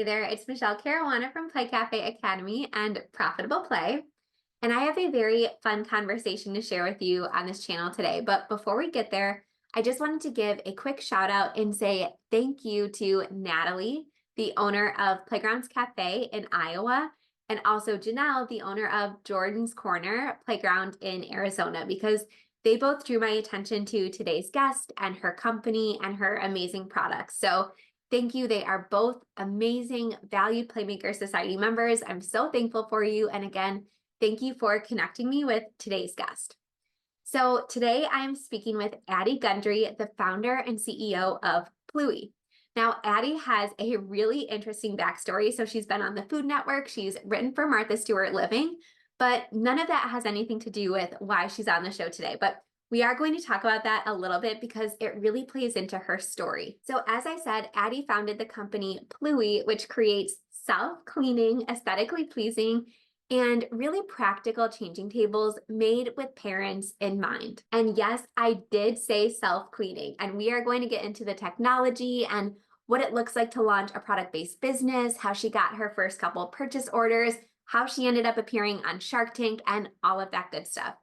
there, it's Michelle Caruana from Play Cafe Academy and Profitable Play. And I have a very fun conversation to share with you on this channel today. But before we get there, I just wanted to give a quick shout out and say thank you to Natalie, the owner of Playgrounds Cafe in Iowa, and also Janelle, the owner of Jordan's Corner Playground in Arizona, because they both drew my attention to today's guest and her company and her amazing products. So thank you. They are both amazing, valued Playmaker Society members. I'm so thankful for you. And again, thank you for connecting me with today's guest. So today I am speaking with Addie Gundry, the founder and CEO of Pluie. Now, Addie has a really interesting backstory. So she's been on the Food Network, she's written for Martha Stewart Living, but none of that has anything to do with why she's on the show today. But we are going to talk about that a little bit because it really plays into her story. So as I said, Addie founded the company Pluie, which creates self-cleaning, aesthetically pleasing, and really practical changing tables made with parents in mind. And yes, I did say self-cleaning, and we are going to get into the technology and what it looks like to launch a product-based business, how she got her first couple purchase orders, how she ended up appearing on Shark Tank, and all of that good stuff.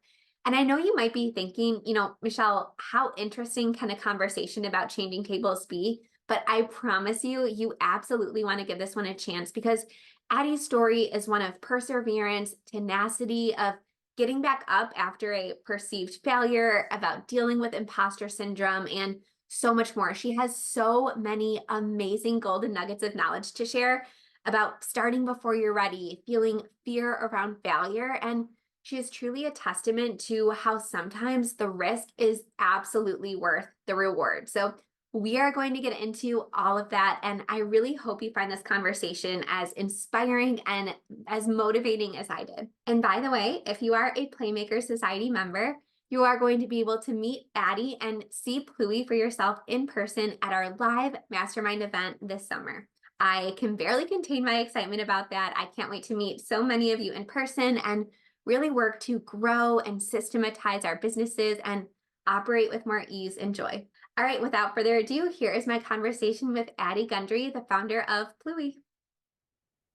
And I know you might be thinking, Michelle, how interesting can a conversation about changing tables be? But I promise you, you absolutely want to give this one a chance because Addie's story is one of perseverance, tenacity, of getting back up after a perceived failure, about dealing with imposter syndrome, and so much more. She has so many amazing golden nuggets of knowledge to share about starting before you're ready, feeling fear around failure, and she is truly a testament to how sometimes the risk is absolutely worth the reward. So we are going to get into all of that, and I really hope you find this conversation as inspiring and as motivating as I did. And by the way, if you are a Playmaker Society member, you are going to be able to meet Addie and see Pluie for yourself in person at our live mastermind event this summer. I can barely contain my excitement about that. I can't wait to meet so many of you in person and really work to grow and systematize our businesses and operate with more ease and joy. All right, without further ado, here is my conversation with Addie Gundry, the founder of Pluie.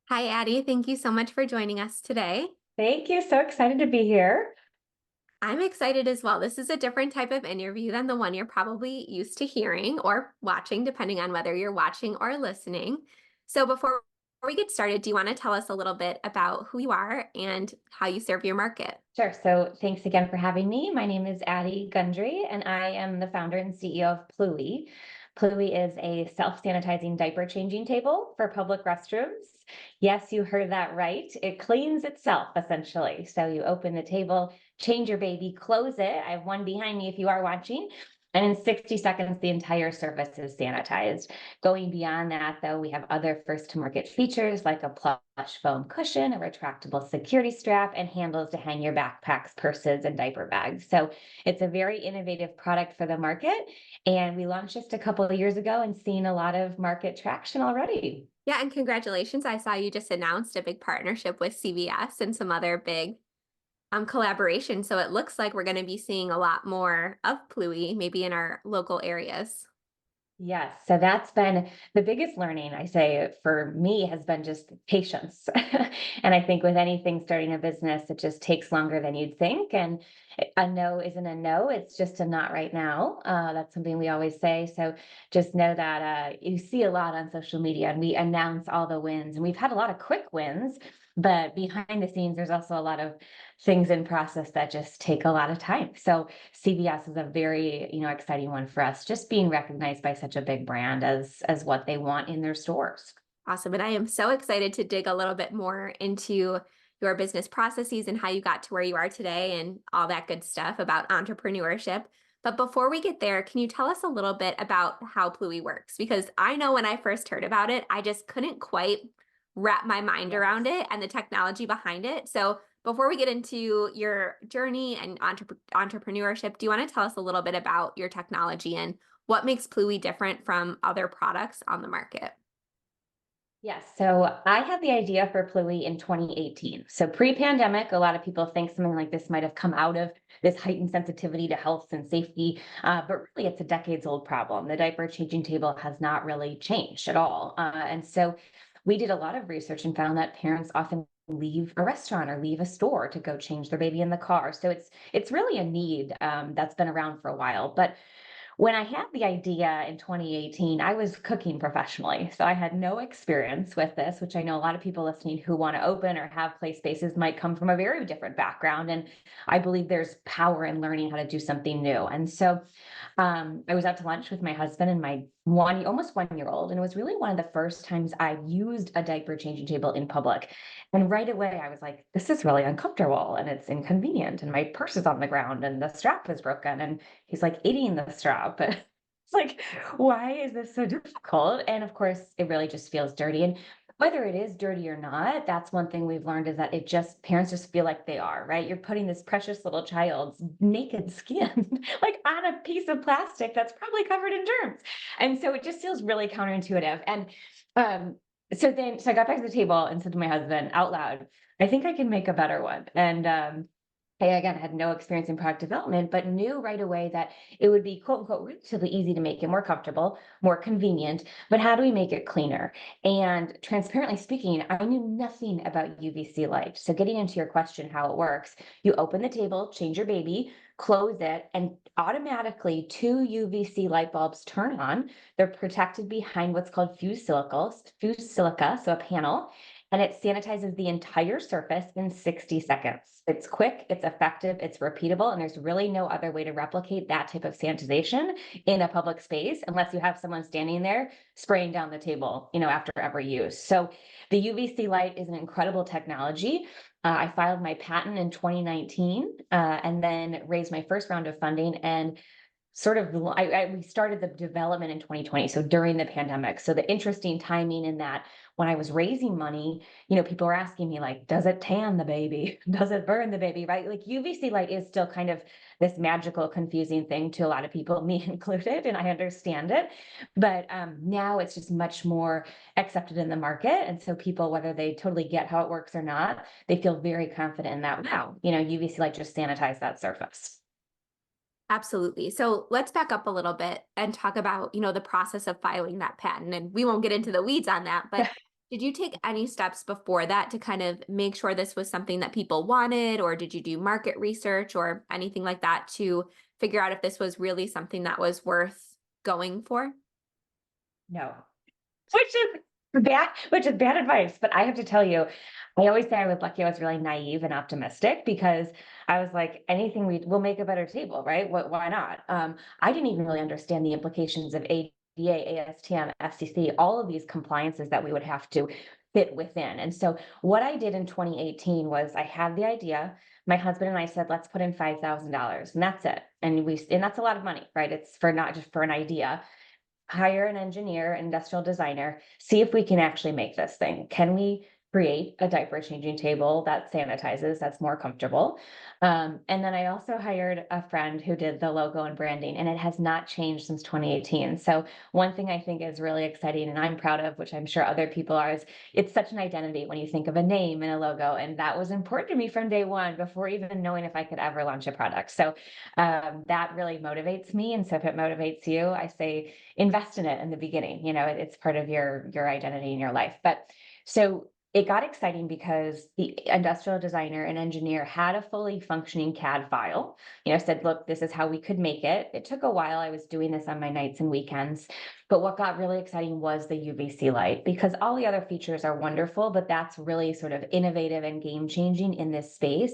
Hi, Addie. Thank you so much for joining us today. Thank you. So excited to be here. I'm excited as well. This is a different type of interview than the one you're probably used to hearing or watching, depending on whether you're watching or listening. So before we get started, do you want to tell us a little bit about who you are and how you serve your market? Sure. So thanks again for having me. My name is Addie Gundry, and I am the founder and CEO of Pluie. Pluie is a self-sanitizing diaper changing table for public restrooms. Yes, you heard that right. It cleans itself, essentially. So you open the table, change your baby, close it. I have one behind me if you are watching. And in 60 seconds, the entire surface is sanitized. Going beyond that, though, we have other first to market features like a plush foam cushion, a retractable security strap, and handles to hang your backpacks, purses, and diaper bags. So it's a very innovative product for the market. And we launched just a couple of years ago and seen a lot of market traction already. Yeah, and congratulations. I saw you just announced a big partnership with CVS and some other big collaboration. So it looks like we're going to be seeing a lot more of Pluie, maybe in our local areas. Yes. So that's been the biggest learning, I say, for me has been just patience. And I think with anything starting a business, it just takes longer than you'd think. And a no isn't a no, it's just a not right now. That's something we always say. So just know that you see a lot on social media and we announce all the wins. And we've had a lot of quick wins, but behind the scenes, there's also a lot of things in process that just take a lot of time. So CVS is a very, exciting one for us, just being recognized by such a big brand as what they want in their stores. Awesome. And I am so excited to dig a little bit more into your business processes and how you got to where you are today and all that good stuff about entrepreneurship. But before we get there, can you tell us a little bit about how Pluie works? Because I know when I first heard about it, I just couldn't quite wrap my mind around it and the technology behind it. So before we get into your journey and entrepreneurship, do you want to tell us a little bit about your technology and what makes Pluie different from other products on the market? Yes. So I had the idea for Pluie in 2018. So pre-pandemic, a lot of people think something like this might have come out of this heightened sensitivity to health and safety, but really it's a decades old problem. The diaper changing table has not really changed at all. And so we did a lot of research and found that parents often leave a restaurant or leave a store to go change their baby in the car. So it's really a need that's been around for a while. But when I had the idea in 2018, I was cooking professionally. So I had no experience with this, which I know a lot of people listening who want to open or have play spaces might come from a very different background. And I believe there's power in learning how to do something new. And so I was out to lunch with my husband and my almost 1 year old, and it was really one of the first times I used a diaper changing table in public. And right away, I was like, "This is really uncomfortable, and it's inconvenient, and my purse is on the ground, and the strap is broken." And he's like eating the strap. It's like, why is this so difficult? And of course, it really just feels dirty. And whether it is dirty or not, that's one thing we've learned is that parents just feel like they are, right? You're putting this precious little child's naked skin like on a piece of plastic that's probably covered in germs. And so it just feels really counterintuitive. And um, so I got back to the table and said to my husband out loud, I think I can make a better one. And I again had no experience in product development, but knew right away that it would be quote unquote relatively easy to make it more comfortable, more convenient. But how do we make it cleaner? And transparently speaking, I knew nothing about UVC light. So getting into your question, how it works, you open the table, change your baby, close it, and automatically two UVC light bulbs turn on. They're protected behind what's called fused silica, so a panel, and it sanitizes the entire surface in 60 seconds. It's quick, it's effective, it's repeatable, and there's really no other way to replicate that type of sanitization in a public space unless you have someone standing there spraying down the table, after every use. So the UVC light is an incredible technology. I filed my patent in 2019 and then raised my first round of funding and we started the development in 2020, so during the pandemic. So the interesting timing in that when I was raising money, people were asking me like, does it tan the baby? Does it burn the baby? Right? Like UVC light is still kind of this magical, confusing thing to a lot of people, me included, and I understand it. But now it's just much more accepted in the market. And so people, whether they totally get how it works or not, they feel very confident in that, wow, UVC light just sanitized that surface. Absolutely. So let's back up a little bit and talk about, the process of filing that patent. And we won't get into the weeds on that, but did you take any steps before that to kind of make sure this was something that people wanted, or did you do market research or anything like that to figure out if this was really something that was worth going for? No, which is bad advice. But I have to tell you, I always say I was lucky. I was really naive and optimistic because I was like, anything we'll make a better table, right? Why not? I didn't even really understand the implications of ADA, ASTM, FCC, all of these compliances that we would have to fit within. And so what I did in 2018 was I had the idea. My husband and I said, let's put in $5,000, and that's it. And that's a lot of money, right? It's for not just for an idea. Hire an engineer, industrial designer, see if we can actually make this thing. Can we create a diaper changing table that sanitizes, that's more comfortable? And then I also hired a friend who did the logo and branding, and it has not changed since 2018. So one thing I think is really exciting and I'm proud of, which I'm sure other people are, is it's such an identity when you think of a name and a logo. And that was important to me from day one before even knowing if I could ever launch a product. So that really motivates me. And so if it motivates you, I say invest in it in the beginning. It's part of your identity in your life. But so it got exciting because the industrial designer and engineer had a fully functioning CAD file, said, look, this is how we could make it. It took a while. I was doing this on my nights and weekends. But what got really exciting was the UVC light, because all the other features are wonderful, but that's really sort of innovative and game changing in this space.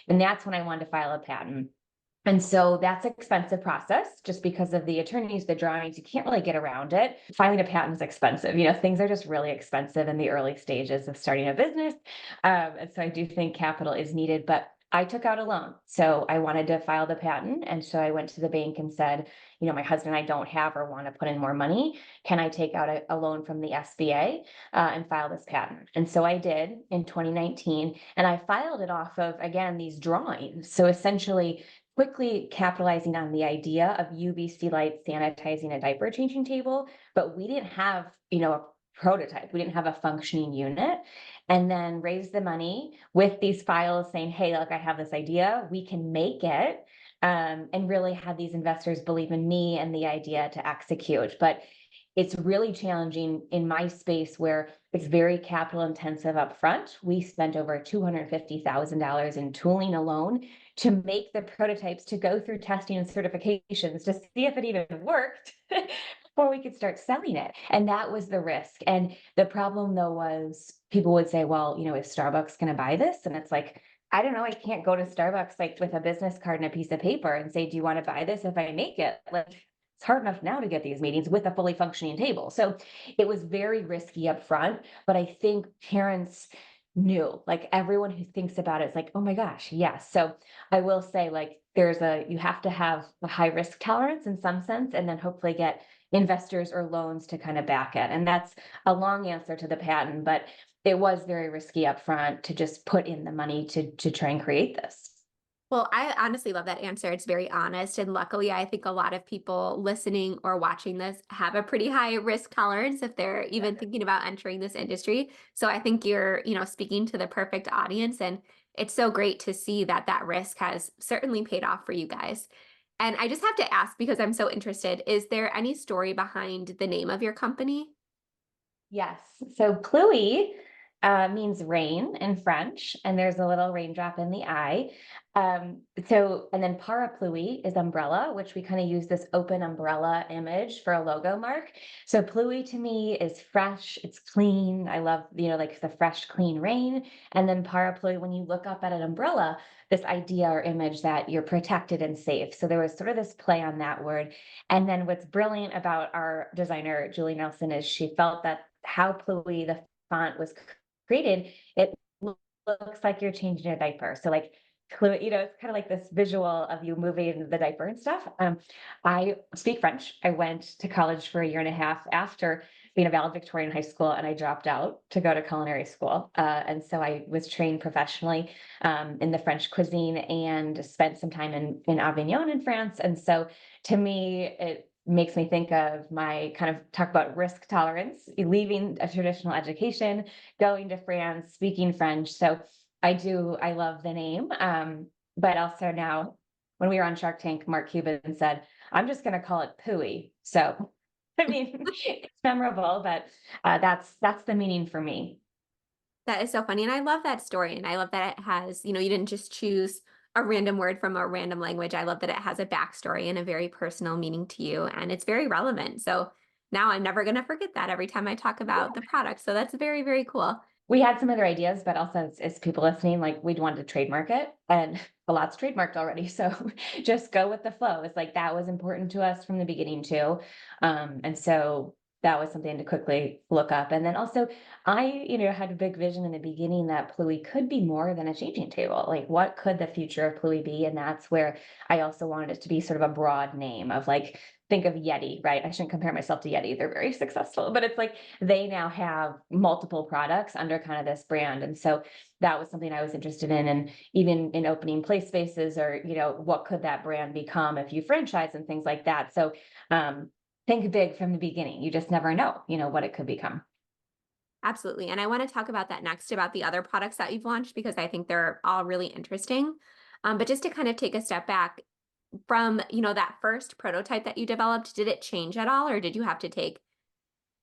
And that's when I wanted to file a patent. And so that's an expensive process just because of the attorneys, the drawings, you can't really get around it. Filing a patent is expensive. Things are just really expensive in the early stages of starting a business. And so I do think capital is needed, but I took out a loan. So I wanted to file the patent. And so I went to the bank and said, my husband and I don't have or want to put in more money. Can I take out a loan from the SBA and file this patent? And so I did in 2019. And I filed it off of, again, these drawings. So essentially, quickly capitalizing on the idea of UVC light sanitizing a diaper changing table, but we didn't have, a prototype. We didn't have a functioning unit. And then raised the money with these files saying, hey, look, I have this idea, we can make it. And really had these investors believe in me and the idea to execute. But it's really challenging in my space where it's very capital intensive up front. We spent over $250,000 in tooling alone to make the prototypes to go through testing and certifications to see if it even worked before we could start selling it. And that was the risk. And the problem though was people would say, well, is Starbucks going to buy this? And it's like, I don't know, I can't go to Starbucks like with a business card and a piece of paper and say, do you want to buy this if I make it? Like, it's hard enough now to get these meetings with a fully functioning table. So it was very risky up front, but I think parents knew, like everyone who thinks about it is like, oh my gosh, yes. So I will say like you have to have a high risk tolerance in some sense, and then hopefully get investors or loans to kind of back it. And that's a long answer to the patent, but it was very risky up front to just put in the money to try and create this. Well, I honestly love that answer. It's very honest. And luckily, I think a lot of people listening or watching this have a pretty high risk tolerance if they're even thinking about entering this industry. So I think you're, speaking to the perfect audience. And it's so great to see that that risk has certainly paid off for you guys. And I just have to ask because I'm so interested, is there any story behind the name of your company? Yes. So Pluie means rain in French, and there's a little raindrop in the eye. And then parapluie is umbrella, which we kind of use this open umbrella image for a logo mark. So Pluie to me is fresh, it's clean. I love, like the fresh, clean rain. And then parapluie, when you look up at an umbrella, this idea or image that you're protected and safe. So there was sort of this play on that word. And then what's brilliant about our designer, Julie Nelson, is she felt that how Pluie, the font was created, it looks like you're changing a diaper. So like, it's kind of like this visual of you moving the diaper and stuff. I speak French. I went to college for a year and a half after being a valedictorian in high school, and I dropped out to go to culinary school. And so I was trained professionally in the French cuisine and spent some time in Avignon in France. And so to me, it makes me think of my kind of talk about risk tolerance, leaving a traditional education, going to France, speaking French. So I love the name. But also now when we were on Shark Tank, Mark Cuban said, I'm just going to call it Pooey. So, I mean, it's memorable, but that's the meaning for me. That is so funny. And I love that story. And I love that it has, you didn't just choose a random word from a random language. I love that it has a backstory and a very personal meaning to you. And it's very relevant. So now I'm never going to forget that every time I talk about the product. So that's very, very cool. We had some other ideas, but also as people listening, like we'd wanted to trademark it, and a lot's trademarked already. So just go with the flow. It's like that was important to us from the beginning too. And so that was something to quickly look up. And then also I, had a big vision in the beginning that Pluie could be more than a changing table. Like what could the future of Pluie be? And that's where I also wanted it to be sort of a broad name of like, think of Yeti, right? I shouldn't compare myself to Yeti. They're very successful, but it's like they now have multiple products under kind of this brand. And so that was something I was interested in. And even in opening place spaces or, what could that brand become if you franchise and things like that. So think big from the beginning. You just never know, what it could become. Absolutely. And I want to talk about that next about the other products that you've launched because I think they're all really interesting. But just to kind of take a step back from, that first prototype that you developed, did it change at all or did you have to take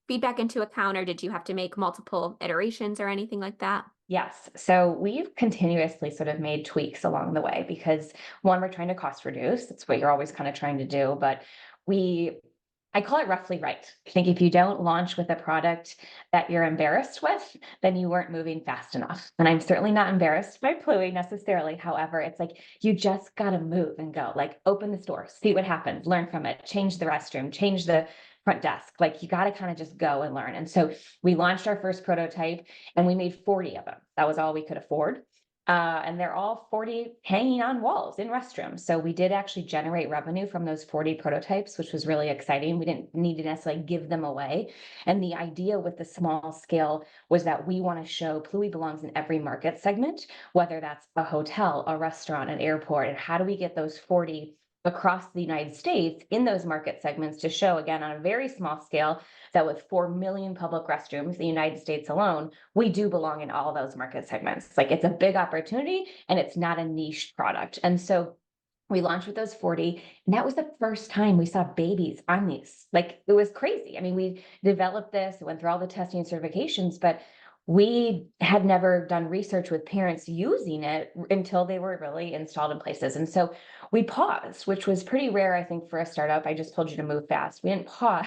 feedback into account or did you have to make multiple iterations or anything like that? Yes. So we've continuously sort of made tweaks along the way because one, we're trying to cost reduce. That's what you're always kind of trying to do. But I call it roughly right. I think if you don't launch with a product that you're embarrassed with, then you weren't moving fast enough. And I'm certainly not embarrassed by Pluie necessarily. However, it's like you just got to move and go, like open the store, see what happens, learn from it, change the restroom, change the front desk. Like you got to kind of just go and learn. And so we launched our first prototype and we made 40 of them. That was all we could afford. And they're all 40 hanging on walls in restrooms. So we did actually generate revenue from those 40 prototypes, which was really exciting. We didn't need to necessarily give them away. And the idea with the small scale was that we want to show Pluie belongs in every market segment, whether that's a hotel, a restaurant, an airport, and how do we get those 40 across the United States in those market segments to show, again, on a very small scale, that with 4 million public restrooms in the United States alone, we do belong in all those market segments. Like it's a big opportunity and it's not a niche product. And so We launched with those 40, and that was the first time we saw babies on these. Like, it was crazy. I mean, we developed this, went through all the testing and certifications, but we had never done research with parents using it until they were really installed in places. And so we paused, which was pretty rare, I think, for a startup. I just told you to move fast. We didn't pause.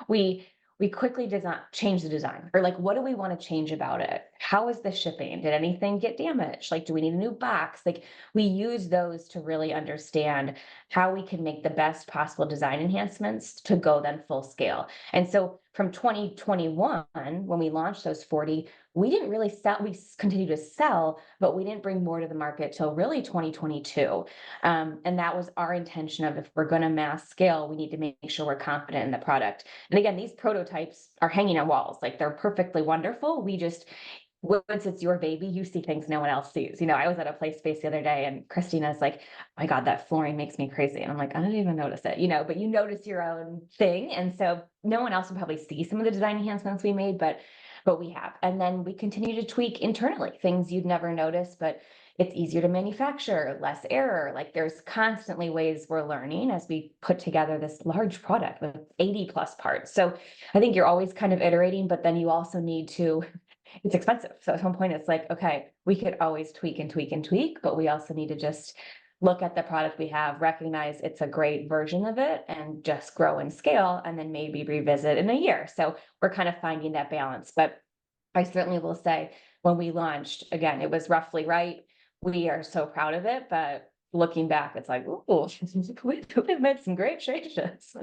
We we quickly change the design, or like, what do we want to change about it? How is the shipping? Did anything get damaged? Like, do we need a new box? Like, we use those to really understand how we can make the best possible design enhancements to go then full scale. And so from 2021, when we launched those 40, we didn't really sell, we continued to sell, but we didn't bring more to the market till really 2022. And that was our intention of, if we're going to mass scale, we need to make sure we're confident in the product. And again, these prototypes are hanging on walls, like they're perfectly wonderful. We just, once it's your baby, you see things no one else sees. I was at a play space the other day and Christina's like, oh my God, that flooring makes me crazy. And I'm like, I didn't even notice it, but you notice your own thing. And so no one else will probably see some of the design enhancements we made, but we have. And then we continue to tweak internally, things you'd never notice, but it's easier to manufacture, less error. Like, there's constantly ways we're learning as we put together this large product with 80 plus parts. So I think you're always kind of iterating, but then you also need to, it's expensive. So at some point it's like, okay, we could always tweak and tweak and tweak, but we also need to just look at the product we have, recognize it's a great version of it, and just grow and scale, and then maybe revisit in a year. So we're kind of finding that balance. But I certainly will say, when we launched, again, it was roughly right. We are so proud of it, but looking back, it's like, oh, we've made some great changes.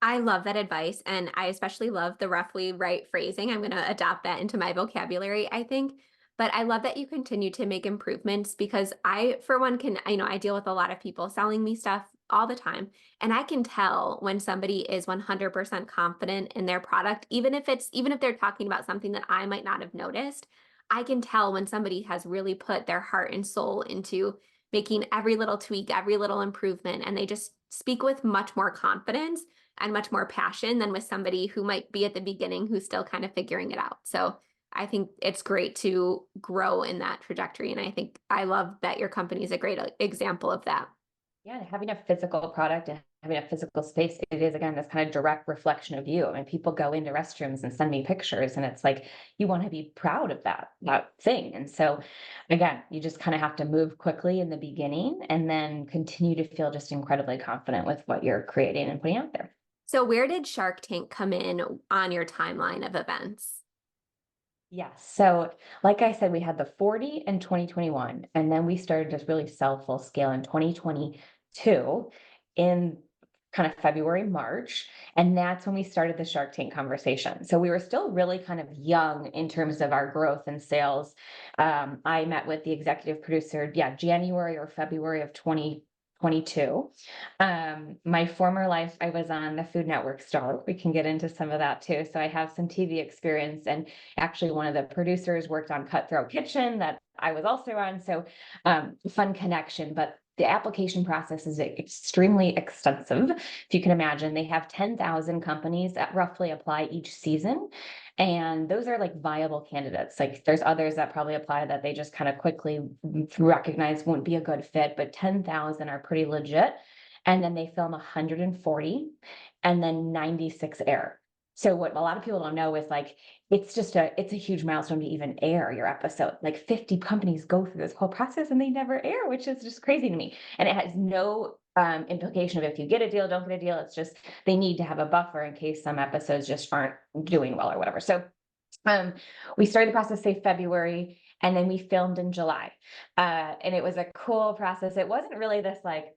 I love that advice, and I especially love the roughly right phrasing. I'm going to adopt that into my vocabulary, I think. But I love that you continue to make improvements, because I, for one, I deal with a lot of people selling me stuff all the time, and I can tell when somebody is 100% confident in their product, even if they're talking about something that I might not have noticed. I can tell when somebody has really put their heart and soul into making every little tweak, every little improvement, and they just speak with much more confidence and much more passion than with somebody who might be at the beginning who's still kind of figuring it out. So I think it's great to grow in that trajectory. And I love that your company is a great example of that. Yeah, having a physical product and having a physical space, it is, again, this kind of direct reflection of you. I mean, people go into restrooms and send me pictures, and it's like, you want to be proud of that thing. And so again, you just kind of have to move quickly in the beginning and then continue to feel just incredibly confident with what you're creating and putting out there. So where did Shark Tank come in on your timeline of events? Yes. So, like I said, we had the 40 in 2021, and then we started to really sell full scale in 2022 in kind of February, March. And that's when we started the Shark Tank conversation. So we were still really kind of young in terms of our growth and sales. I met with the executive producer, January or February of 2022. My former life, I was on the Food Network star. We can get into some of that too. So I have some TV experience, and actually one of the producers worked on Cutthroat Kitchen that I was also on. So fun connection, but the application process is extremely extensive. If you can imagine, they have 10,000 companies that roughly apply each season. And those are like viable candidates. Like, there's others that probably apply that they just kind of quickly recognize won't be a good fit, but 10,000 are pretty legit. And then they film 140, and then 96 air. So what a lot of people don't know is, like, it's a huge milestone to even air your episode. Like, 50 companies go through this whole process and they never air, which is just crazy to me. And it has no implication of if you get a deal, don't get a deal. It's just, they need to have a buffer in case some episodes just aren't doing well or whatever. So we started the process, say February, and then we filmed in July. And it was a cool process. It wasn't really this like,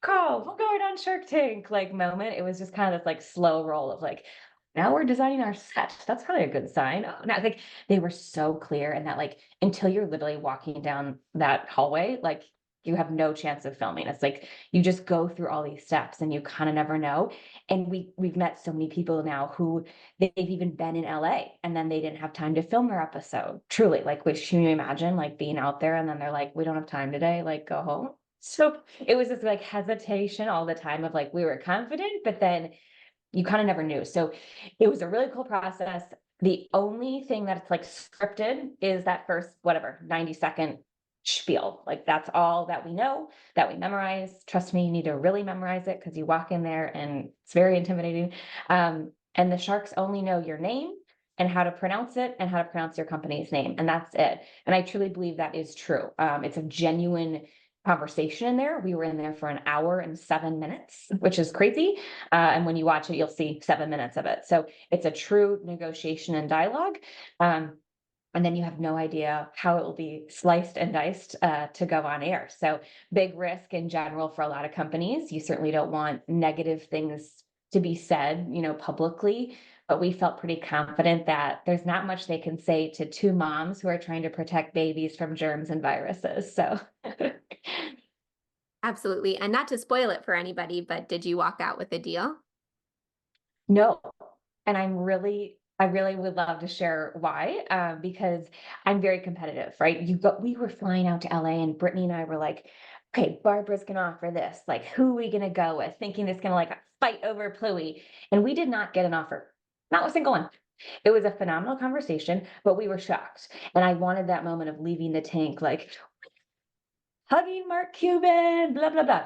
"Go, we're going on Shark Tank" like moment. It was just kind of this like slow roll of like, now we're designing our set. That's probably a good sign. Oh, no, like, they were so clear, and that, like, until you're literally walking down that hallway, like, you have no chance of filming. It's like you just go through all these steps and you kind of never know. And we've met so many people now who they've even been in LA and then they didn't have time to film their episode. Truly, like, which, can you imagine, like, being out there and then they're like, we don't have time today, like, go home. So it was this like hesitation all the time of like, we were confident, but then you kind of never knew. So it was a really cool process. The only thing that's like scripted is that first, whatever, 90-second spiel. Like that's all that we know, that we memorize. Trust me, you need to really memorize it because you walk in there and it's very intimidating. And the sharks only know your name and how to pronounce it and how to pronounce your company's name. And that's it. And I truly believe that is true. It's a genuine conversation in there. We were in there for an hour and 7 minutes, which is crazy. And when you watch it, you'll see 7 minutes of it. So it's a true negotiation and dialogue. And then you have no idea how it will be sliced and diced to go on air. So big risk in general for a lot of companies. You certainly don't want negative things to be said, publicly, but we felt pretty confident that there's not much they can say to two moms who are trying to protect babies from germs and viruses. So Absolutely. And not to spoil it for anybody, but did you walk out with a deal? no, and I really would love to share why, because I'm very competitive, right? We were flying out to LA and Brittany and I were like, okay, Barbara's gonna offer this. Like, who are we gonna go with? Thinking it's gonna like fight over Pluie. And we did not get an offer. Not a single one. It was a phenomenal conversation, but we were shocked. And I wanted that moment of leaving the tank, like hugging Mark Cuban, blah, blah, blah.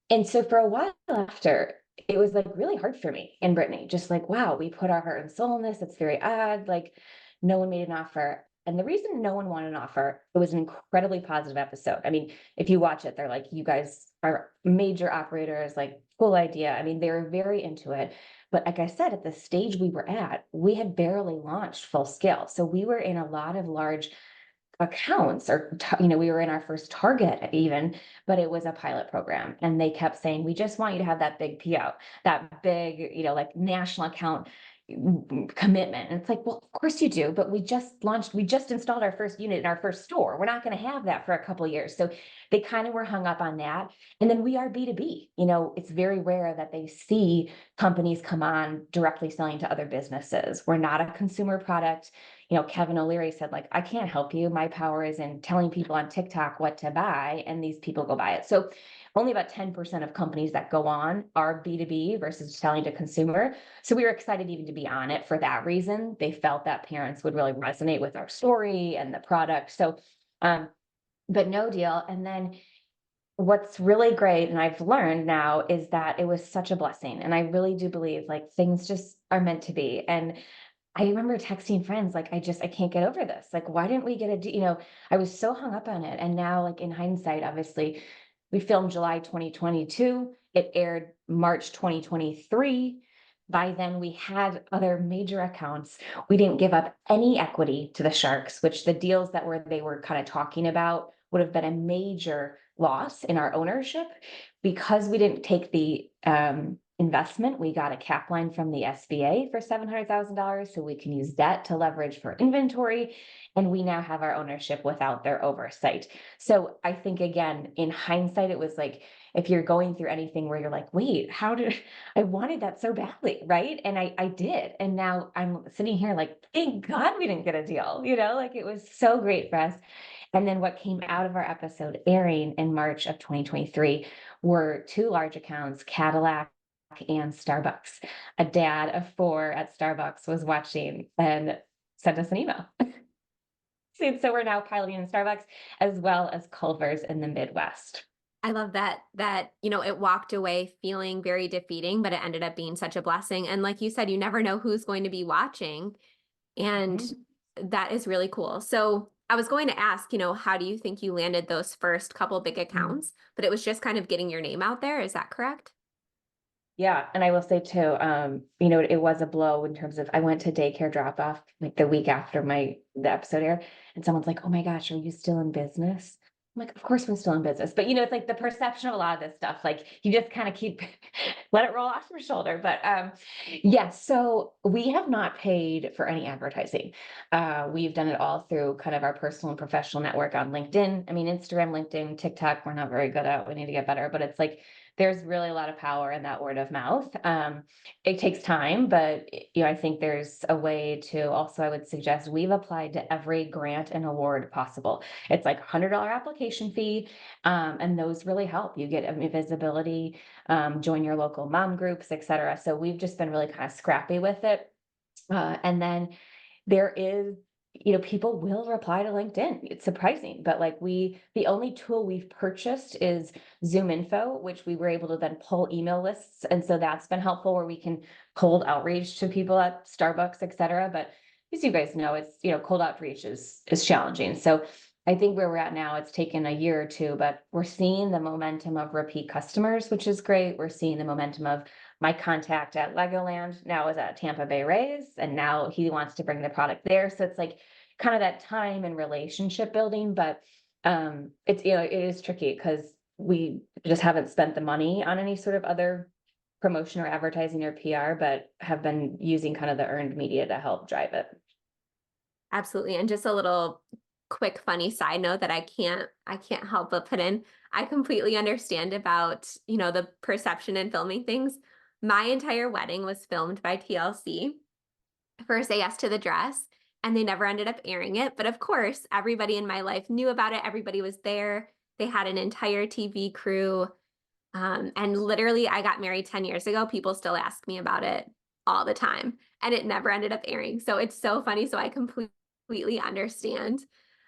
And so for a while after, it was like really hard for me and Brittany, just like, wow, we put our heart and soul in this. It's very odd. Like, no one made an offer. And the reason no one wanted an offer, it was an incredibly positive episode. I mean, if you watch it, they're like, you guys are major operators, like, cool idea. I mean, they were very into it. But like I said, at the stage we were at, we had barely launched full scale. So we were in a lot of large accounts or we were in our first target even, but it was a pilot program and they kept saying, we just want you to have that big PO, that big, like national account commitment. And it's like, well, of course you do, but we just installed our first unit in our first store. We're not going to have that for a couple of years. So they kind of were hung up on that. And then we are B2B. It's very rare that they see companies come on directly selling to other businesses. We're not a consumer product. Kevin O'Leary said, like, I can't help you. My power is in telling people on TikTok what to buy, and these people go buy it. So only about 10% of companies that go on are B2B versus selling to consumer. So we were excited even to be on it for that reason. They felt that parents would really resonate with our story and the product. So, but no deal. And then what's really great, and I've learned now, is that it was such a blessing. And I really do believe like things just are meant to be. And I remember texting friends, like, I can't get over this. Like, why didn't we get I was so hung up on it. And now, like, in hindsight, obviously, we filmed July 2022. It aired March 2023. By then, we had other major accounts. We didn't give up any equity to the Sharks, which the deals they were kind of talking about would have been a major loss in our ownership. Because we didn't take the investment, we got a cap line from the SBA for $700,000 so we can use debt to leverage for inventory, and we now have our ownership without their oversight. So I think, again, in hindsight, it was like, if you're going through anything where you're like, wait, how did I wanted that so badly, right? And I did, and now I'm sitting here like, thank God we didn't get a deal, like it was so great for us. And then what came out of our episode airing in March of 2023 were two large accounts, Cadillac and Starbucks. A dad of four at Starbucks was watching and sent us an email. So we're now piloting in Starbucks as well as Culver's in the Midwest. I love that it walked away feeling very defeating, but it ended up being such a blessing. And like you said, you never know who's going to be watching. And Mhm. that is really cool. So I was going to ask, how do you think you landed those first couple big accounts? But it was just kind of getting your name out there. Is that correct? Yeah, and I will say too, it was a blow in terms of I went to daycare drop off like the week after the episode aired, and someone's like, "Oh my gosh, are you still in business?" I'm like, "Of course we're still in business," but it's like the perception of a lot of this stuff, like you just kind of keep let it roll off your shoulder. But yes, so we have not paid for any advertising. We've done it all through kind of our personal and professional network on LinkedIn. I mean, Instagram, LinkedIn, TikTok, we're not very good at. We need to get better, but it's like there's really a lot of power in that word of mouth. It takes time, but I think there's a way to also, I would suggest we've applied to every grant and award possible. It's like $100 application fee, and those really help. You get visibility, join your local mom groups, et cetera. So we've just been really kind of scrappy with it. And then there is people will reply to LinkedIn. It's surprising, but like the only tool we've purchased is Zoom Info, which we were able to then pull email lists. And so that's been helpful where we can cold outreach to people at Starbucks, et cetera. But as you guys know, it's, cold outreach is challenging. So I think where we're at now, it's taken a year or two, but we're seeing the momentum of repeat customers, which is great. We're seeing the momentum of my contact at Legoland now is at Tampa Bay Rays, and now he wants to bring the product there. So it's like kind of that time and relationship building, but it's, it is tricky because we just haven't spent the money on any sort of other promotion or advertising or PR, but have been using kind of the earned media to help drive it. Absolutely. And just a little quick funny side note that I can't help but put in. I completely understand about, the perception and filming things. My entire wedding was filmed by TLC for Say Yes to the Dress, and they never ended up airing it. But of course, everybody in my life knew about it. Everybody was there. They had an entire TV crew. And literally, I got married 10 years ago. People still ask me about it all the time, and it never ended up airing. So it's so funny. So I completely understand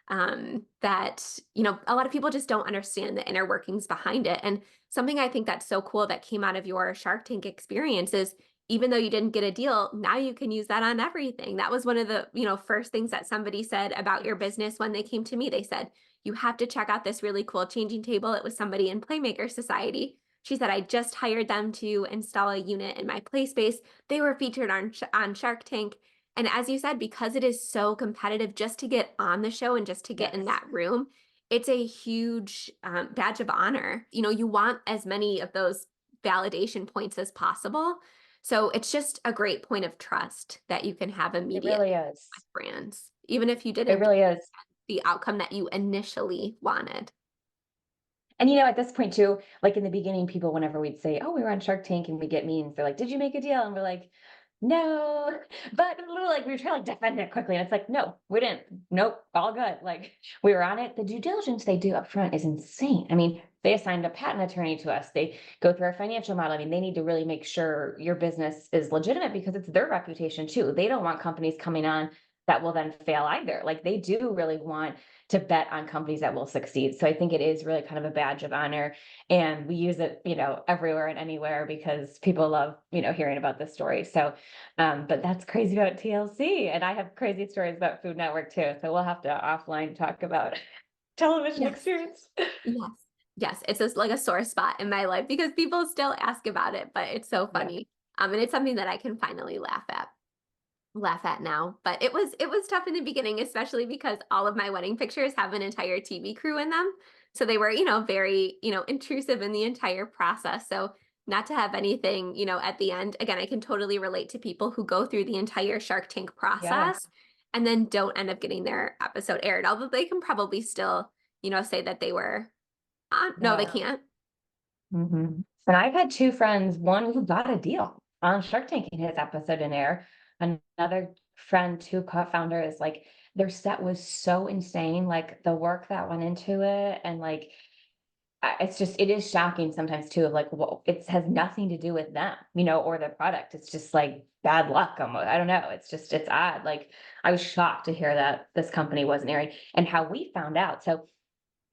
that, a lot of people just don't understand the inner workings behind it. And something I think that's so cool that came out of your Shark Tank experience is even though you didn't get a deal, now you can use that on everything. That was one of the, first things that somebody said about your business when they came to me. They said, you have to check out this really cool changing table. It was somebody in Playmaker Society. She said, I just hired them to install a unit in my play space. They were featured on Shark Tank. And as you said, because it is so competitive just to get on the show and just to get in Yes. that room, it's a huge badge of honor. You want as many of those validation points as possible. So it's just a great point of trust that you can have It immediately really is. with brands, even if you It didn't get really is. the outcome that you initially wanted. And at this point too, like in the beginning, people, whenever we'd say, "Oh, we were on Shark Tank," and we get memes, they're like, "Did you make a deal?" And we're like, "No," but a little like we were trying to like defend it quickly, and it's like, "No, we didn't. Nope, all good." Like we were on it. The due diligence they do up front is insane. I mean, they assigned a patent attorney to us. They go through our financial model. I mean, they need to really make sure your business is legitimate because it's their reputation too. They don't want companies coming on that will then fail either. Like they do really want to bet on companies that will succeed. So I think it is really kind of a badge of honor. And we use it, everywhere and anywhere because people love, hearing about this story. So, but that's crazy about TLC. And I have crazy stories about Food Network too. So we'll have to offline talk about television Yes. experience. Yes. Yes. It's just like a sore spot in my life because people still ask about it, but it's so Yeah. funny. And it's something that I can finally laugh at now. But it was tough in the beginning, especially because all of my wedding pictures have an entire TV crew in them. So they were, very, intrusive in the entire process. So not to have anything, at the end, again, I can totally relate to people who go through the entire Shark Tank Yeah. process and then don't end up getting their episode aired. Although they can probably still, say that they were on. No, they Yeah. can't. And I've had two friends, one who got a deal on Shark Tank in his episode in air. Another friend, two co-founders, like their set was so insane, like the work that went into it. And like, it is shocking sometimes too, of like, well, it has nothing to do with them, or the product. It's just like bad luck almost. I don't know. It's odd. Like I was shocked to hear that this company wasn't airing and how we found out. So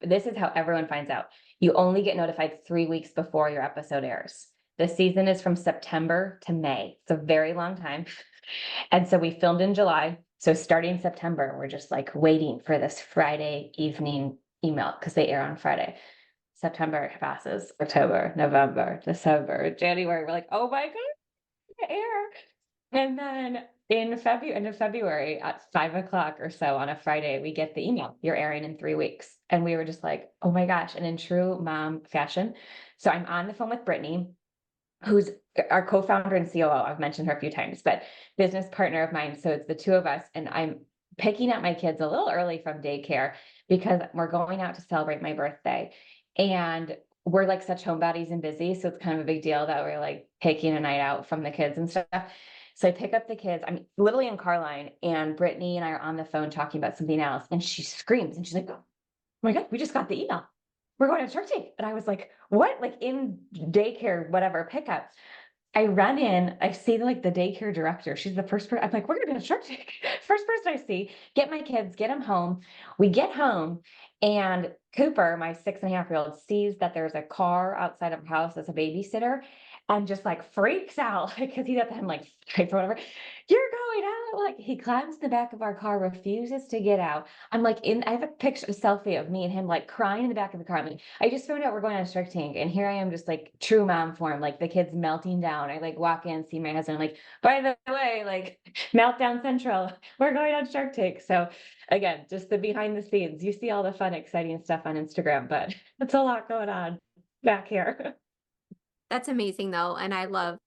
this is how everyone finds out. You only get notified 3 weeks before your episode airs. The season is from September to May. It's a very long time. And so we filmed in July. So starting September, we're just like waiting for this Friday evening email because they air on Friday. September passes, October, November, December, January. We're like, oh my God, air. And then in February, end of February at 5 o'clock or so on a Friday, we get the email, you're airing in 3 weeks. And we were just like, oh my gosh. And in true mom fashion. So I'm on the phone with Brittany, who's our co-founder and COO. I've mentioned her a few times, but business partner of mine. So it's the two of us. And I'm picking up my kids a little early from daycare because we're going out to celebrate my birthday. And we're like such homebodies and busy. So it's kind of a big deal that we're like taking a night out from the kids and stuff. So I pick up the kids. I'm literally in car line, and Brittany and I are on the phone talking about something else. And she screams and she's like, oh my God, we just got the email. We're going to Shark Tank. And I was like, what? Like in daycare, whatever, pickup. I run in, I see like the daycare director. She's the first person. I'm like, we're gonna be on Shark Tank. First person I see, get my kids, get them home. We get home, and Cooper, my 6.5-year-old, sees that there's a car outside of our house as a babysitter and just like freaks out because he's at the like stripes or whatever. You're going out. Like he climbs the back of our car, refuses to get out. I'm like I have a picture, a selfie of me and him like crying in the back of the car. I'm like, I just found out we're going on Shark Tank, and here I am, just like true mom form, like the kids melting down. I like walk in, see my husband, like, by the way, like meltdown central, we're going on Shark Tank. So again, just the behind the scenes. You see all the fun, exciting stuff on Instagram, but it's a lot going on back here. That's amazing though, and I love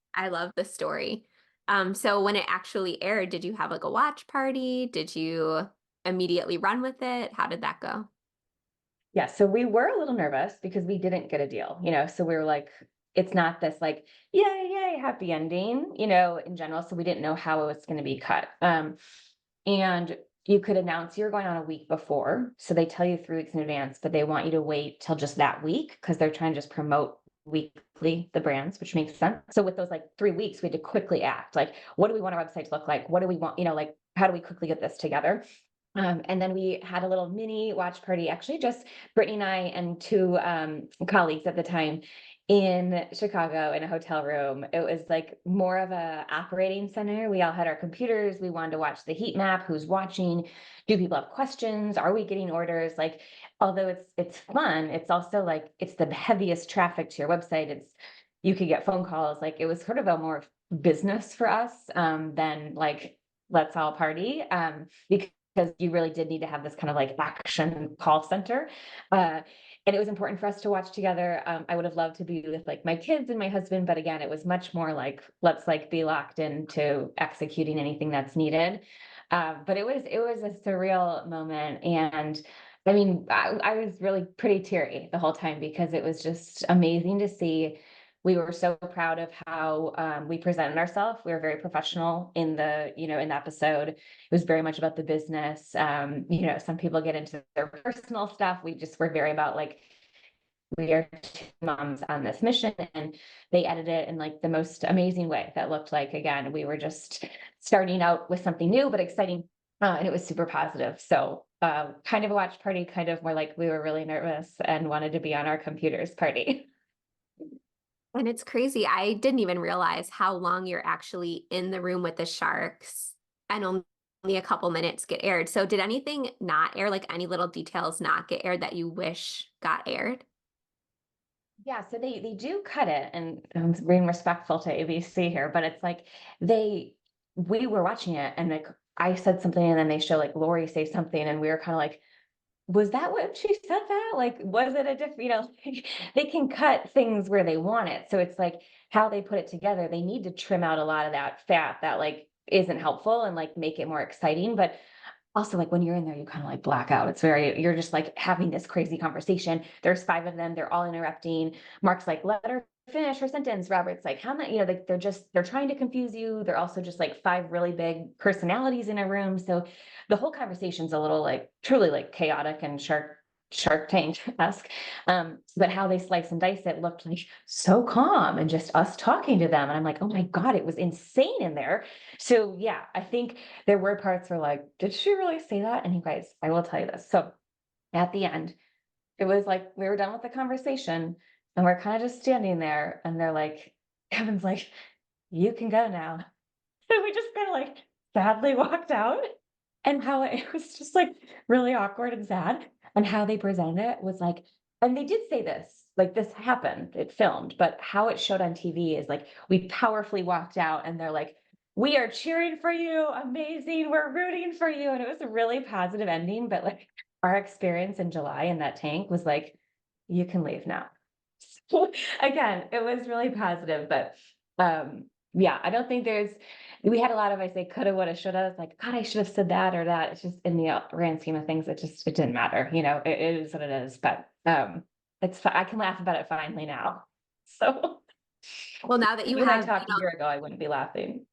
the story. So when it actually aired, did you have like a watch party? Did you immediately run with it? How did that go? Yeah, so we were a little nervous because we didn't get a deal, so we were like, it's not this like, yay, yay, happy ending, in general. So we didn't know how it was going to be cut. And you could announce you're going on a week before. So they tell you 3 weeks in advance, but they want you to wait till just that week because they're trying to just promote weekly the brands, which makes sense. So with those like 3 weeks, we had to quickly act. Like, what do we want our website to look like? What do we want, like, how do we quickly get this together? And then we had a little mini watch party, actually, just Brittany and I and 2 colleagues at the time in Chicago in a hotel room. It was like more of a operating center. We all had our computers. We wanted to watch the heat map, who's watching, do people have questions? Are we getting orders? Like, although it's fun, it's also like it's the heaviest traffic to your website. You could get phone calls. Like it was sort of a more business for us than like let's all party. Because you really did need to have this kind of like action call center. And it was important for us to watch together. I would have loved to be with like my kids and my husband, but again, it was much more like, let's like be locked into executing anything that's needed. But it was a surreal moment. And I mean, I was really pretty teary the whole time because it was just amazing to see. We were so proud of how we presented ourselves. We were very professional in in the episode. It was very much about the business. Some people get into their personal stuff. We just were very about like, we are 2 moms on this mission, and they edited it in like the most amazing way that looked like, again, we were just starting out with something new, but exciting. And it was super positive. So kind of a watch party, kind of more like we were really nervous and wanted to be on our computers party. And it's crazy. I didn't even realize how long you're actually in the room with the sharks and only a couple minutes get aired. So did anything not air, like any little details not get aired that you wish got aired? Yeah, so they do cut it, and I'm being respectful to ABC here, but it's like we were watching it, and like I said something, and then they show like Lori say something, and we were kind of like, was that what she said that? Like, was it a different, they can cut things where they want it. So it's like how they put it together. They need to trim out a lot of that fat that like isn't helpful and like make it more exciting. But also, like when you're in there, you kind of like black out. You're just like having this crazy conversation. There's 5 of them. They're all interrupting. Mark's like, let her finish her sentence. Robert's like, how many, like they're trying to confuse you. They're also just like 5 really big personalities in a room. So the whole conversation's a little like truly like chaotic and Shark Tank-esque. But how they slice and dice it looked like so calm and just us talking to them. And I'm like, oh my God, it was insane in there. So yeah, I think there were parts where like, did she really say that? And you guys, I will tell you this. So at the end, it was like we were done with the conversation and we're kind of just standing there and they're like, Kevin's like, you can go now. And we just kind of like sadly walked out. And how it was just like really awkward and sad. And how they presented it was like, and they did say this, like this happened, it filmed, but how it showed on TV is like we powerfully walked out and they're like, we are cheering for you, amazing, we're rooting for you. And it was a really positive ending. But like our experience in July in that tank was like, you can leave now. So again, it was really positive, but yeah, I don't think we had a lot of, I say, coulda, woulda, shoulda. It's like, God, I should have said that or that. It's just in the grand scheme of things, it didn't matter. It is what it is. But I can laugh about it finally now. So Well, now that if you you and I have, talked a year ago, I wouldn't be laughing.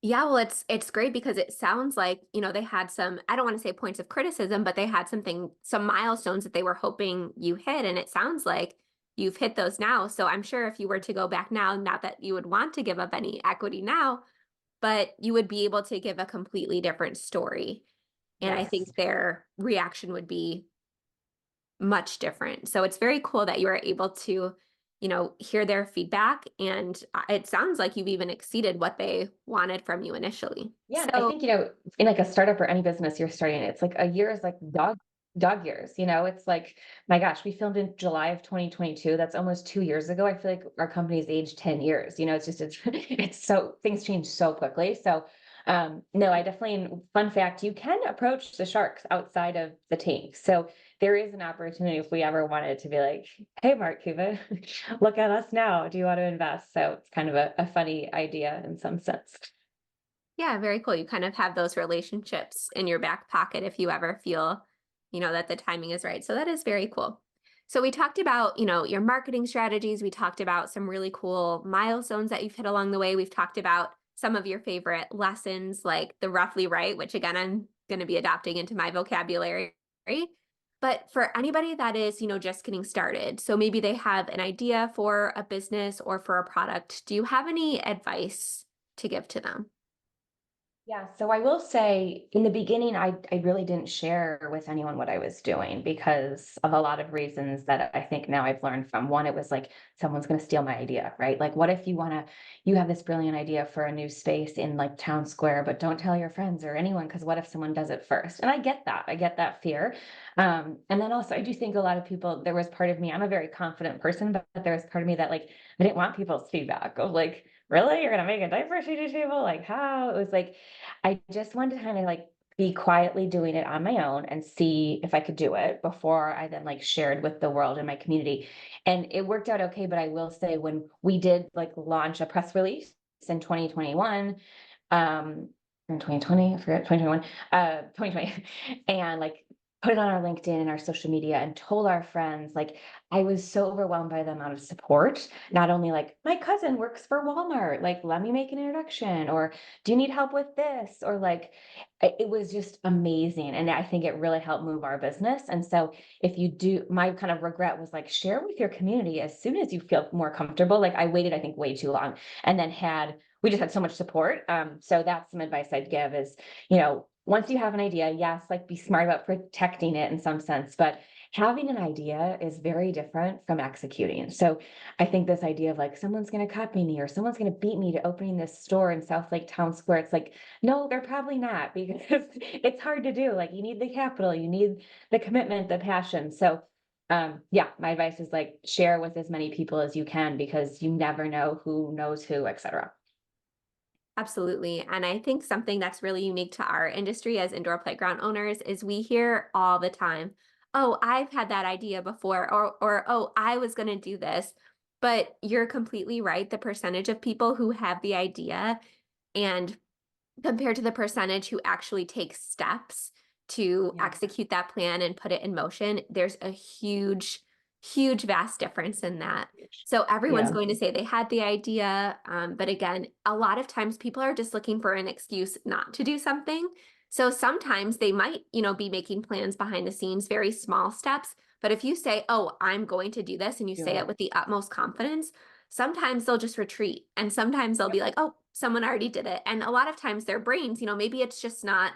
yeah, well, it's great because it sounds like, they had some, I don't want to say points of criticism, but they had some milestones that they were hoping you hit. And it sounds like you've hit those now. So I'm sure if you were to go back now, not that you would want to give up any equity now, but you would be able to give a completely different story. And I Yes. think their reaction would be much different. So it's very cool that you are able to, hear their feedback. And it sounds like you've even exceeded what they wanted from you initially. Yeah, and I So, think, in like a startup or any business you're starting, it's like a year is like dog years, it's like, my gosh, we filmed in July of 2022. That's almost 2 years ago. I feel like our company's aged 10 years. It's just it's so things change so quickly. So no, I definitely fun fact, you can approach the sharks outside of the tank. So there is an opportunity if we ever wanted to be like, hey, Mark Cuban, look at us now. Do you want to invest? So it's kind of a funny idea in some sense. yeah, very cool. You kind of have those relationships in your back pocket if you ever feel, that the timing is right. So that is very cool. So we talked about, your marketing strategies. We talked about some really cool milestones that you've hit along the way. We've talked about some of your favorite lessons, like the roughly right, which again, I'm going to be adopting into my vocabulary. But for anybody that is, just getting started, so maybe they have an idea for a business or for a product, do you have any advice to give to them? Yeah, so I will say in the beginning, I really didn't share with anyone what I was doing because of a lot of reasons that I think now I've learned from. One, it was like someone's going to steal my idea, right? Like, what if you have this brilliant idea for a new space in like town square, but don't tell your friends or anyone because what if someone does it first? And I get that fear. And then also, I do think a lot of people, there was part of me, I'm a very confident person, but there was part of me that like, I didn't want people's feedback of like, really? You're gonna make a diaper sheet table? Like how? It was like I just wanted to kind of like be quietly doing it on my own and see if I could do it before I then like shared with the world and my community. And it worked out okay. But I will say when we did like launch a press release in 2021, in 2020, I forget 2021, 2020, and like put it on our LinkedIn and our social media and told our friends, like I was so overwhelmed by the amount of support. Not only like my cousin works for Walmart, like let me make an introduction, or do you need help with this? Or like, it was just amazing. And I think it really helped move our business. And so if you do, my kind of regret was like, share with your community as soon as you feel more comfortable. Like I waited, I think way too long and then we just had so much support. So that's some advice I'd give is, once you have an idea, yes, like be smart about protecting it in some sense, but having an idea is very different from executing. So I think this idea of like someone's going to copy me or someone's going to beat me to opening this store in South Lake Town Square. It's like, no, they're probably not because it's hard to do. Like you need the capital, you need the commitment, the passion. So yeah, my advice is like share with as many people as you can because you never know who knows who, etc. Absolutely. And I think something that's really unique to our industry as indoor playground owners is we hear all the time, oh, I've had that idea before, or oh, I was going to do this. But you're completely right. The percentage of people who have the idea and compared to the percentage who actually takes steps to Yeah. execute that plan and put it in motion, there's a huge, huge, vast difference in that. So everyone's Yeah. going to say they had the idea, but again, a lot of times people are just looking for an excuse not to do something. So sometimes they might, be making plans behind the scenes, very small steps. But if you say, "Oh, I'm going to do this," and you Do say it it. with the utmost confidence, sometimes they'll just retreat and sometimes they'll be Yep. like, oh, someone already did it. And a lot of times their brains, maybe it's just not,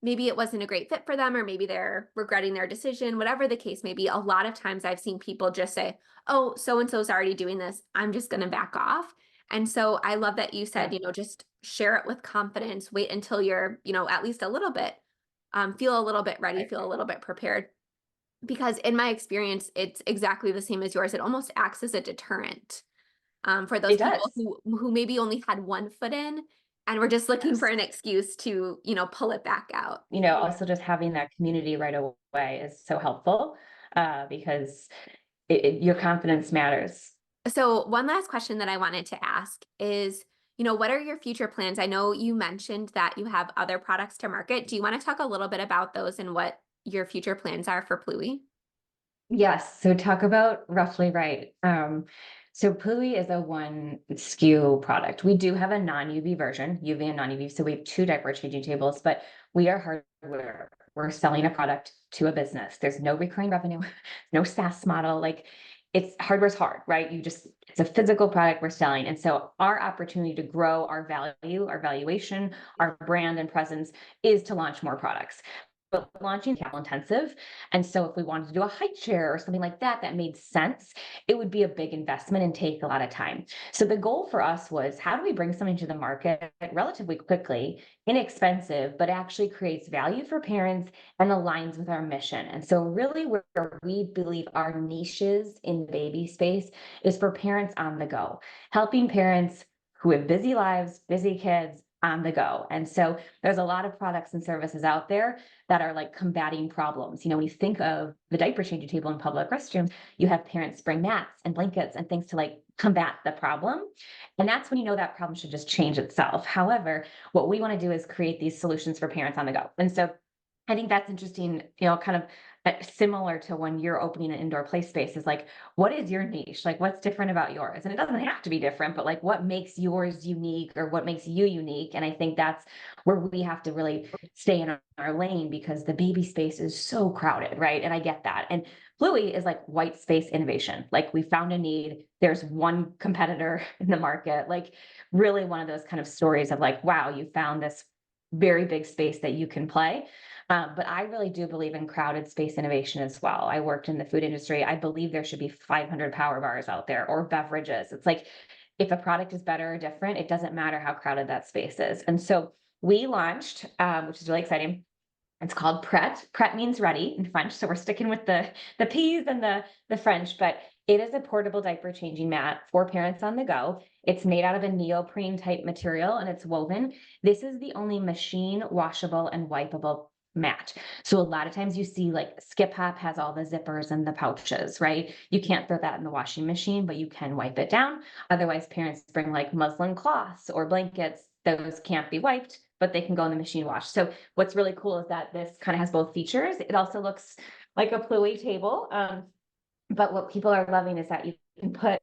maybe it wasn't a great fit for them, or maybe they're regretting their decision, whatever the case may be. A lot of times I've seen people just say, oh, so and so's already doing this, I'm just going to back off. And so I love that you said, Yeah. just share it with confidence, wait until you're, at least a little bit, feel a little bit ready, Right. feel a little bit prepared. Because in my experience, it's exactly the same as yours. It almost acts as a deterrent, for those It people does. who maybe only had one foot in and were just looking for Yes. an excuse to, pull it back out. Also just having that community right away is so helpful because your confidence matters. So one last question that I wanted to ask is, what are your future plans? I know you mentioned that you have other products to market. Do you want to talk a little bit about those and what your future plans are for Pluie? Yes. So talk about roughly right. So Pluie is a one SKU product. We do have a non-UV version, UV and non-UV. So we have two diaper changing tables, but we are hardware. We're selling a product to a business. There's no recurring revenue, no SaaS model. Like it's hardware's hard, right? It's a physical product we're selling. And so our opportunity to grow our value, our valuation, our brand and presence is to launch more products. But launching is capital intensive. And so if we wanted to do a high chair or something like that, that made sense, it would be a big investment and take a lot of time. So the goal for us was, how do we bring something to the market relatively quickly, inexpensive, but actually creates value for parents and aligns with our mission? And so really where we believe our niches in the baby space is for parents on the go, helping parents who have busy lives, busy kids on the go. And so there's a lot of products and services out there that are like combating problems. When you think of the diaper changing table in public restrooms, you have parents bring mats and blankets and things to like combat the problem. And that's when you know that problem should just change itself. However, what we want to do is create these solutions for parents on the go. And so I think that's interesting, kind of similar to when you're opening an indoor play space, is like, what is your niche? Like, what's different about yours? And it doesn't have to be different, but like, what makes yours unique or what makes you unique? And I think that's where we have to really stay in our lane, because the baby space is so crowded, right? And I get that. And Pluie is like white space innovation. Like, we found a need. There's one competitor in the market, like really one of those kind of stories of like, wow, you found this very big space that you can play. But I really do believe in crowded space innovation as well. I worked in the food industry. I believe there should be 500 power bars out there, or beverages. It's like, if a product is better or different, it doesn't matter how crowded that space is. And so we launched, which is really exciting. It's called Pret. Pret means ready in French, so we're sticking with the P's and the French. But it is a portable diaper changing mat for parents on the go. It's made out of a neoprene type material, and it's woven. This is the only machine washable and wipeable mat. So a lot of times you see like Skip Hop has all the zippers and the pouches, right? You can't throw that in the washing machine, but you can wipe it down. Otherwise, parents bring like muslin cloths or blankets. Those can't be wiped, but they can go in the machine wash. So what's really cool is that this kind of has both features. It also looks like a Pluie table. But what people are loving is that you can put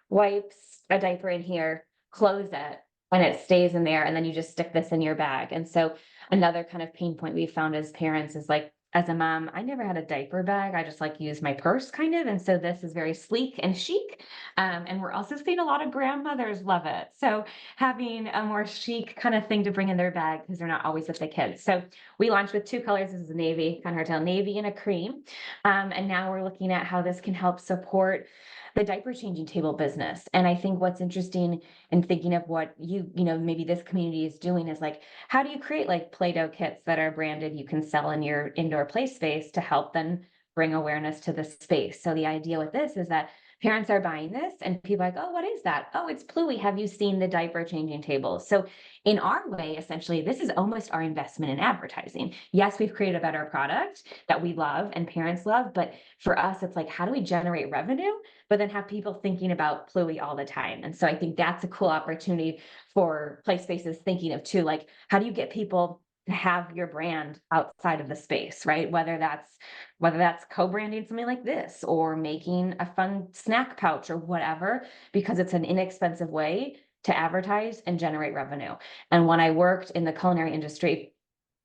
wipes, a diaper in here, close it, and it stays in there. And then you just stick this in your bag. And so another kind of pain point we found as parents is like, as a mom, I never had a diaper bag. I just like use my purse kind of. And so this is very sleek and chic. And we're also seeing a lot of grandmothers love it. So having a more chic kind of thing to bring in their bag, because they're not always with the kids. So we launched with 2 colors. This is a navy, kind of hard to tell, navy and a cream. And now we're looking at how this can help support the diaper changing table business. And I think what's interesting in thinking of what maybe this community is doing is like, how do you create like Play-Doh kits that are branded you can sell in your indoor play space to help then bring awareness to the space? So the idea with this is that parents are buying this and people are like, oh, what is that? Oh, it's Pluie. Have you seen the diaper changing table? So in our way, essentially, this is almost our investment in advertising. Yes, we've created a better product that we love and parents love, but for us, it's like, how do we generate revenue, but then have people thinking about Pluie all the time? And so I think that's a cool opportunity for play spaces thinking of too, like, how do you get people to have your brand outside of the space, right? Whether that's co-branding something like this, or making a fun snack pouch or whatever, because it's an inexpensive way to advertise and generate revenue. And when I worked in the culinary industry,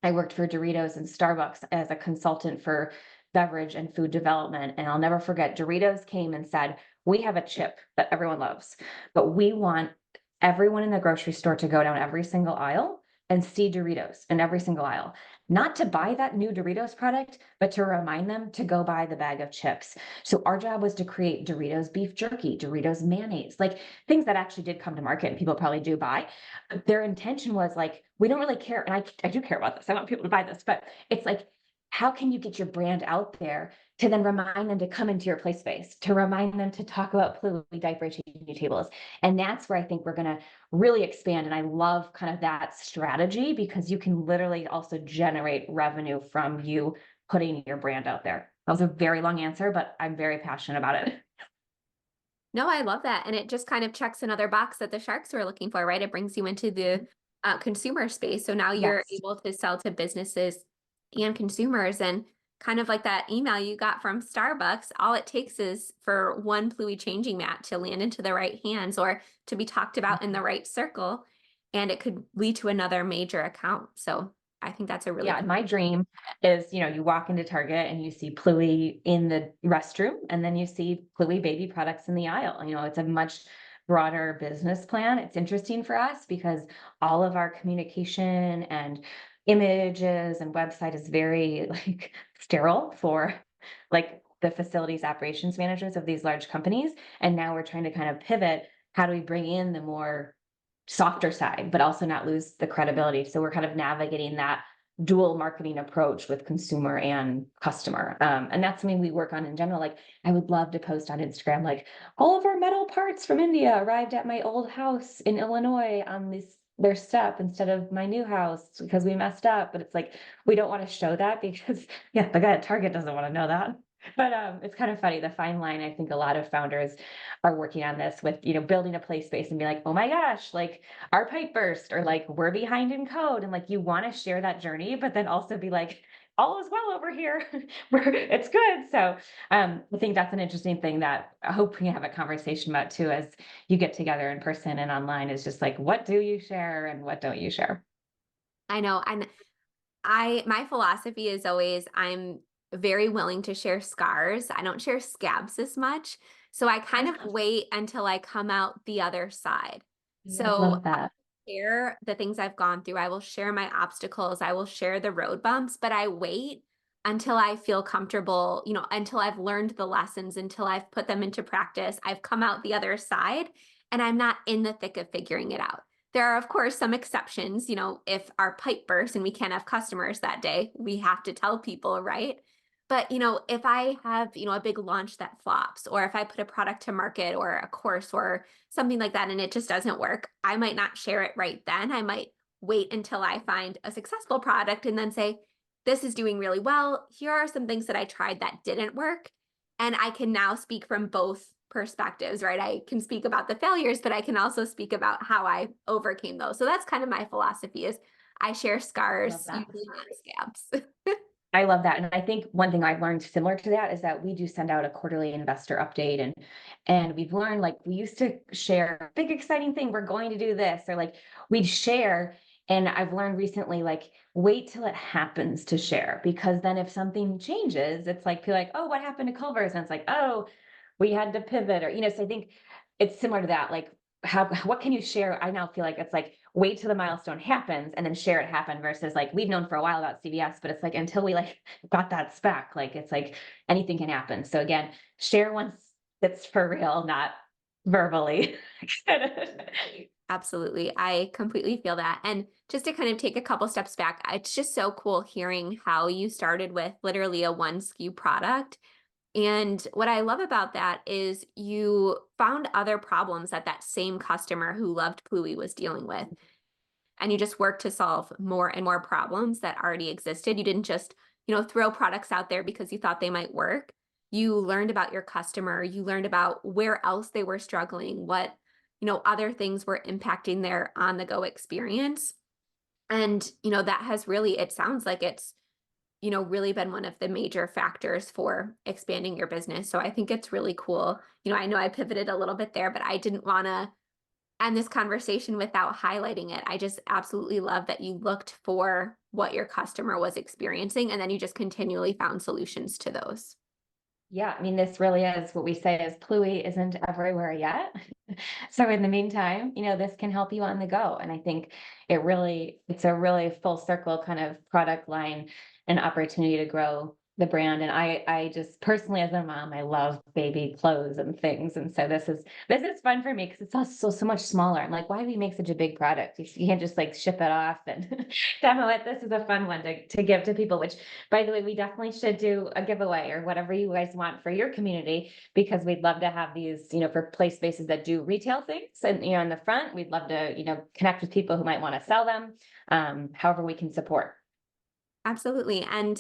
I worked for Doritos and Starbucks as a consultant for beverage and food development. And I'll never forget, Doritos came and said, we have a chip that everyone loves, but we want everyone in the grocery store to go down every single aisle and see Doritos in every single aisle. Not to buy that new Doritos product, but to remind them to go buy the bag of chips. So our job was to create Doritos beef jerky, Doritos mayonnaise, like things that actually did come to market and people probably do buy. But their intention was like, we don't really care. And I do care about this. I want people to buy this, but it's like, how can you get your brand out there to then remind them to come into your play space, to remind them to talk about Pluie diaper changing tables? And that's where I think we're going to really expand. And I love kind of that strategy, because you can literally also generate revenue from you putting your brand out there. That was a very long answer, but I'm very passionate about it. No, I love that. And it just kind of checks another box that the sharks were looking for, right? It brings you into the consumer space. So now you're Yes. able to sell to businesses and consumers. And kind of like that email you got from Starbucks, all it takes is for one Pluie changing mat to land into the right hands or to be talked about in the right circle. And it could lead to another major account. So I think that's a really Yeah, cool. my dream is, you walk into Target and you see Pluie in the restroom, and then you see Pluie baby products in the aisle. It's a much broader business plan. It's interesting for us because all of our communication and images and website is very like sterile for like the facilities operations managers of these large companies. And now we're trying to kind of pivot. How do we bring in the more softer side, but also not lose the credibility? So we're kind of navigating that dual marketing approach with consumer and customer. And that's something we work on in general. Like, I would love to post on Instagram, like, all of our metal parts from India arrived at my old house in Illinois on their step instead of my new house because we messed up. But it's like, we don't want to show that because, yeah, the guy at Target doesn't want to know that. But it's kind of funny, the fine line. I think a lot of founders are working on this with, building a play space and be like, oh my gosh, like our pipe burst, or like we're behind in code. And like you want to share that journey, but then also be like, all is well over here. Where it's good. So I think that's an interesting thing that I hope we can have a conversation about too, as you get together in person and online, is just like, what do you share and what don't you share? I know. And my philosophy is always I'm very willing to share scars. I don't share scabs as much. So I kind of wait until I come out the other side. I So love that. share the things I've gone through. I will share my obstacles. I will share the road bumps, but I wait until I feel comfortable, until I've learned the lessons, until I've put them into practice. I've come out the other side and I'm not in the thick of figuring it out. There are, of course, some exceptions. If our pipe bursts and we can't have customers that day, we have to tell people, right? But, if I have, a big launch that flops, or if I put a product to market or a course or something like that and it just doesn't work, I might not share it right then. I might wait until I find a successful product and then say, this is doing really well. Here are some things that I tried that didn't work. And I can now speak from both perspectives, right? I can speak about the failures, but I can also speak about how I overcame those. So that's kind of my philosophy is I share Love scars, that. usually not scabs. I love that. And I think one thing I've learned similar to that is that we do send out a quarterly investor update, and we've learned, like, we used to share big exciting thing, we're going to do this, or like we'd share. And I've learned recently, like, wait till it happens to share, because then if something changes, it's like, people are like, oh, what happened to Culver's? And it's like, oh, we had to pivot, or, so I think it's similar to that. Like, what can you share? I now feel like it's like, wait till the milestone happens and then share it happen, versus like, we've known for a while about CVS, but it's like, until we like got that spec, like, it's like anything can happen. So again, share once it's for real, not verbally. Absolutely. I completely feel that. And just to kind of take a couple steps back, it's just so cool hearing how you started with literally a one SKU product. And what I love about that is you found other problems that that same customer who loved Pluie was dealing with. And you just worked to solve more and more problems that already existed. You didn't just, throw products out there because you thought they might work. You learned about your customer, you learned about where else they were struggling, what, other things were impacting their on the go experience. And, that has really, it sounds like it's, really been one of the major factors for expanding your business. So I think it's really cool. I know I pivoted a little bit there, but I didn't want to end this conversation without highlighting it. I just absolutely love that you looked for what your customer was experiencing and then you just continually found solutions to those. Yeah, I mean, this really is what we say is Pluie isn't everywhere yet. So in the meantime, this can help you on the go. And I think it's a really full circle kind of product line and opportunity to grow the brand. And I just personally, as a mom, I love baby clothes and things. And so this is fun for me because it's also so much smaller. I'm like, why do we make such a big product? You can't just like ship it off and demo it. This is a fun one to give to people, which, by the way, we definitely should do a giveaway or whatever you guys want for your community, because we'd love to have these, for play spaces that do retail things. And, in the front, we'd love to, connect with people who might want to sell them, however we can support. Absolutely. And,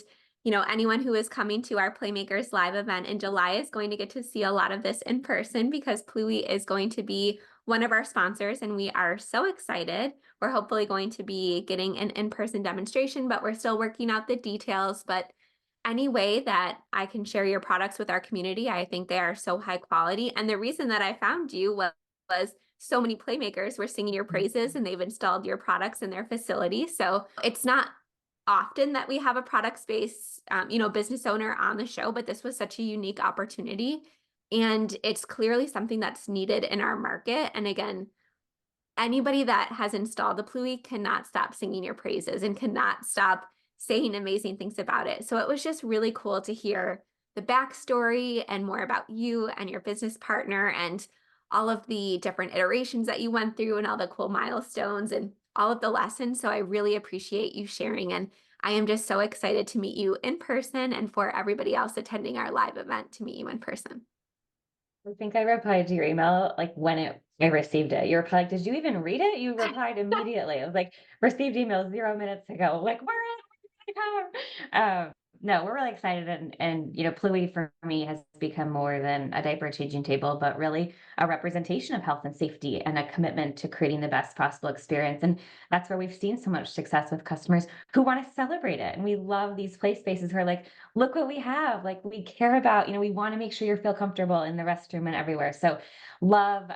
anyone who is coming to our Playmakers Live event in July is going to get to see a lot of this in person because Pluie is going to be one of our sponsors and we are so excited. We're hopefully going to be getting an in-person demonstration, but we're still working out the details. But any way that I can share your products with our community, I think they are so high quality. And the reason that I found you was so many playmakers were singing your praises and they've installed your products in their facility. So it's not often that we have a product space, business owner on the show, but this was such a unique opportunity. And it's clearly something that's needed in our market. And again, anybody that has installed the Pluie cannot stop singing your praises and cannot stop saying amazing things about it. So it was just really cool to hear the backstory and more about you and your business partner and all of the different iterations that you went through and all the cool milestones and all of the lessons. So I really appreciate you sharing. And I am just so excited to meet you in person and for everybody else attending our live event to meet you in person. I think I replied to your email like when I received it. You replied, "Did you even read it?" You replied immediately. I was like, "Received email 0 minutes ago." Like, we're in. No, we're really excited, and Pluie for me has become more than a diaper changing table, but really a representation of health and safety and a commitment to creating the best possible experience. And that's where we've seen so much success with customers who want to celebrate it. And we love these play spaces who are like, look what we have. Like we care about, we want to make sure you feel comfortable in the restroom and everywhere. So love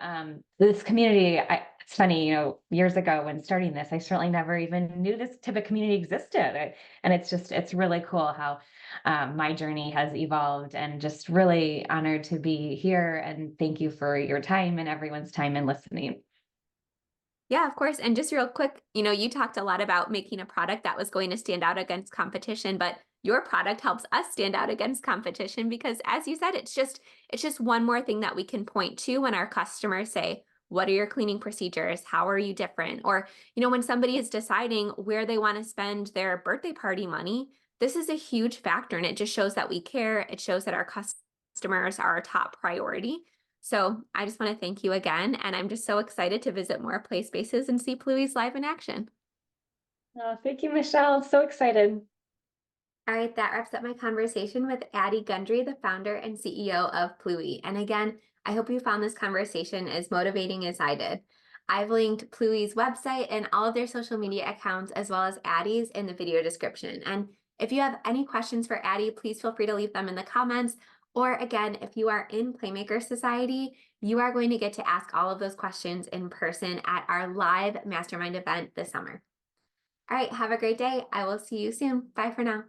this community. It's funny, years ago when starting this, I certainly never even knew this type of community existed. And it's really cool how my journey has evolved, and just really honored to be here. And thank you for your time and everyone's time and listening. Yeah, of course. And just real quick, you talked a lot about making a product that was going to stand out against competition, but your product helps us stand out against competition because as you said, it's just one more thing that we can point to when our customers say, "What are your cleaning procedures? How are you different?" Or, when somebody is deciding where they want to spend their birthday party money, this is a huge factor and it just shows that we care. It shows that our customers are our top priority. So I just want to thank you again. And I'm just so excited to visit more play spaces and see Pluie's live in action. Oh, thank you, Michelle. So excited. All right, that wraps up my conversation with Addie Gundry, the founder and CEO of Pluie. And again, I hope you found this conversation as motivating as I did. I've linked Pluie's website and all of their social media accounts, as well as Addie's, in the video description. And if you have any questions for Addie, please feel free to leave them in the comments. Or again, if you are in Playmaker Society, you are going to get to ask all of those questions in person at our live mastermind event this summer. All right, have a great day. I will see you soon. Bye for now.